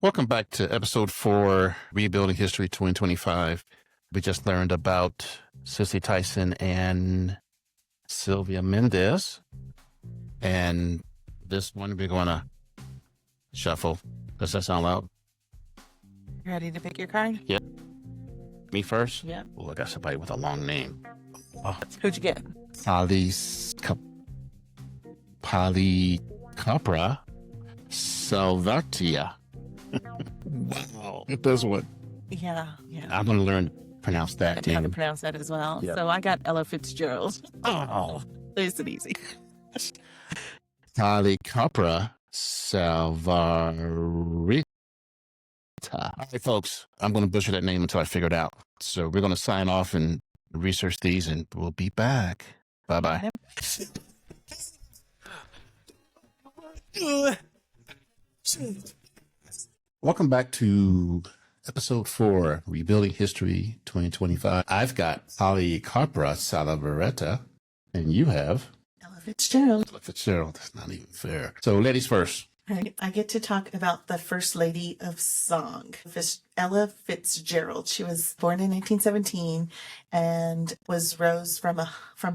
Welcome back to episode 4, Rebuilding History 2025. We just learned about Cissy Tyson and Sylvia Mendez. And this one we're going to shuffle. Does that sound loud? Ready to pick your card? Yep. Me first? Yep. Oh, I got somebody with a long name. Oh. Who'd you get? Policarpa Salavarrieta. Wow. This one. Yeah. I'm going to learn to pronounce that How to name. pronounce that as well. Yep. So I got Ella Fitzgerald. Oh. There's it easy. Policarpa Salavarrieta. All right, folks, I'm going to butcher that name until I figure it out. So we're going to sign off and research these, and we'll be back. Bye-bye. Welcome back to episode 4, Rebuilding History 2025. I've got Policarpa Salavarrieta, and you have Ella Fitzgerald. Ella Fitzgerald. That's not even fair. So, ladies first. I get to talk about the First Lady of Song, Ella Fitzgerald. She was born in 1917 and rose from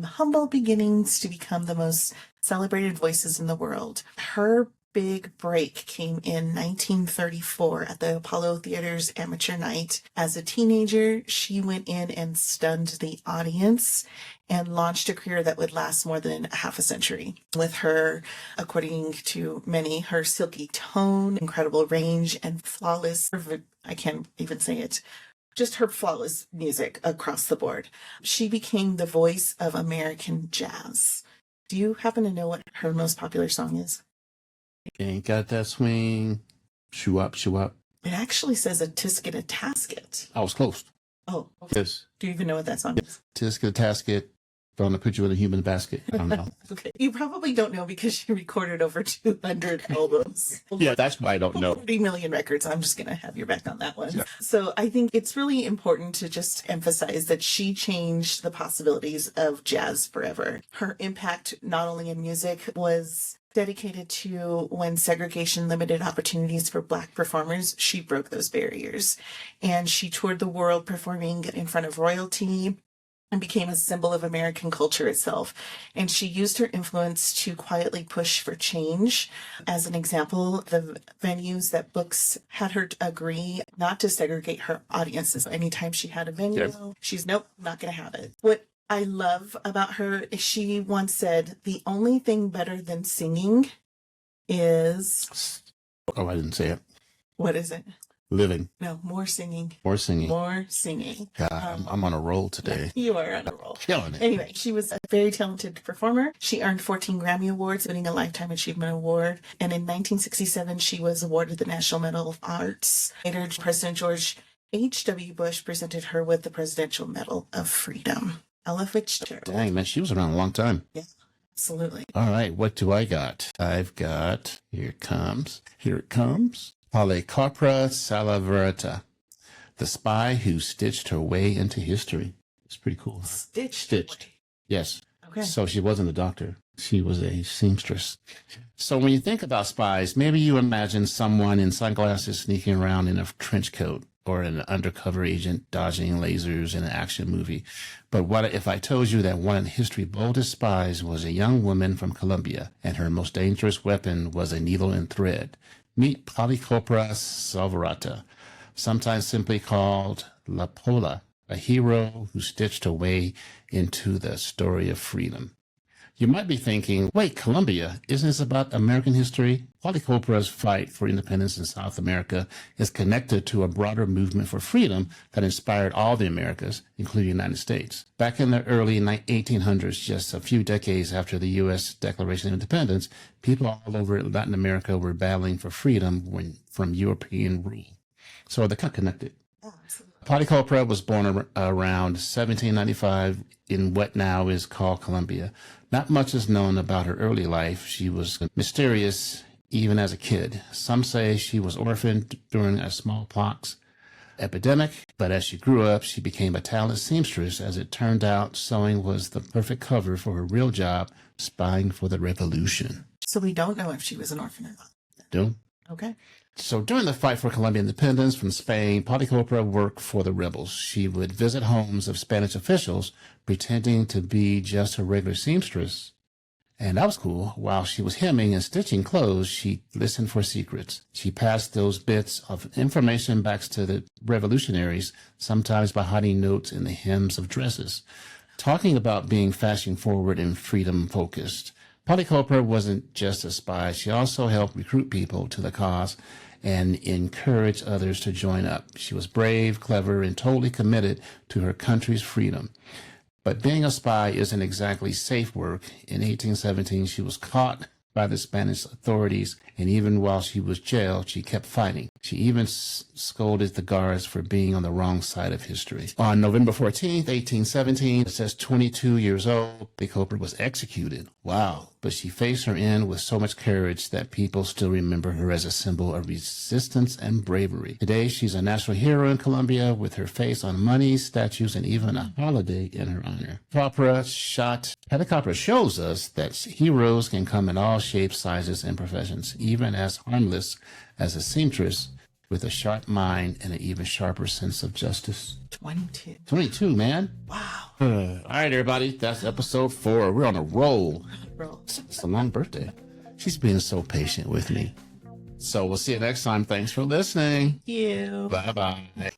humble beginnings to become the most celebrated voices in the world. Her big break came in 1934 at the Apollo Theater's Amateur Night. As a teenager, she went in and stunned the audience and launched a career that would last more than half a century. With her, according to many, her silky tone, incredible range, and flawless, I can't even say it, just her flawless music across the board. She became the voice of American jazz. Do you happen to know what her most popular song is? Ain't got that swing. Shoo up, shoo up. It actually says a tisket a tasket. I was close. Oh, Yes. do you even know what that song is? Tisket, tasket. Gonna put you in a human basket. I don't know. Okay. You probably don't know because she recorded over 200 albums. Yeah, that's why I don't know. 40 million records. I'm just going to have your back on that one. Yeah. So I think it's really important to just emphasize that she changed the possibilities of jazz forever. Her impact, not only in music, was dedicated to when segregation limited opportunities for Black performers. She broke those barriers. And she toured the world performing in front of royalty and became a symbol of American culture itself. And she used her influence to quietly push for change. As an example, the venues that books had her agree not to segregate her audiences. Anytime she had a venue, she's nope, not going to have it. What I love about her is she once said, the only thing better than singing is... Oh, I didn't say it. What is it? Living. No, more singing. More singing. More singing. God, I'm on a roll today. You are on a roll. Killing it. Anyway, she was a very talented performer. She earned 14 Grammy Awards, winning a Lifetime Achievement Award. And in 1967, she was awarded the National Medal of Arts. Later, President George H.W. Bush presented her with the Presidential Medal of Freedom. Ella Fitzgerald. Dang, man, she was around a long time. Yeah, absolutely. All right, what do I got? I've got, here it comes. Policarpa Salavarrieta, the spy who stitched her way into history. It's pretty cool. Stitched. Yes. Okay. So she wasn't a doctor. She was a seamstress. So when you think about spies, maybe you imagine someone in sunglasses sneaking around in a trench coat, or an undercover agent dodging lasers in an action movie. But what if I told you that one of history's boldest spies was a young woman from Colombia, and her most dangerous weapon was a needle and thread? Meet Policarpa Salavarrieta, sometimes simply called La Pola, a hero who stitched her way into the story of freedom. You might be thinking, wait, Colombia, isn't this about American history? Policarpa's fight for independence in South America is connected to a broader movement for freedom that inspired all the Americas, including the United States. Back in the early 1800s, just a few decades after the U.S. Declaration of Independence, people all over Latin America were battling for freedom from European rule. So they're kind of connected. Policarpa was born around 1795 in what now is called Colombia. Not much is known about her early life. She was mysterious even as a kid. Some say she was orphaned during a smallpox epidemic, but as she grew up, she became a talented seamstress. As it turned out, sewing was the perfect cover for her real job, spying for the revolution. So we don't know if she was an orphan or not. Do? Okay. So during the fight for Colombian independence from Spain, Policarpa worked for the rebels. She would visit homes of Spanish officials, pretending to be just a regular seamstress. And that was cool. While she was hemming and stitching clothes, she listened for secrets. She passed those bits of information back to the revolutionaries, sometimes by hiding notes in the hems of dresses. Talking about being fashion forward and freedom focused. Policarpa wasn't just a spy. She also helped recruit people to the cause and encourage others to join up. She was brave, clever, and totally committed to her country's freedom. But being a spy isn't exactly safe work. In 1817, she was caught by the Spanish authorities, and even while she was jailed, she kept fighting. She even scolded the guards for being on the wrong side of history. On November 14th, 1817, it says 22 years old, Policarpa was executed. Wow. But she faced her end with so much courage that people still remember her as a symbol of resistance and bravery. Today, she's a national hero in Colombia with her face on money, statues, and even a holiday in her honor. Policarpa shows us that heroes can come in all shapes, sizes, and professions, even as harmless as a seamstress with a sharp mind and an even sharper sense of justice. 22. 22, man. Wow. All right, everybody. That's episode 4. We're on a roll. Roll. It's a long birthday. She's being so patient with me. So we'll see you next time. Thanks for listening. You. Bye-bye.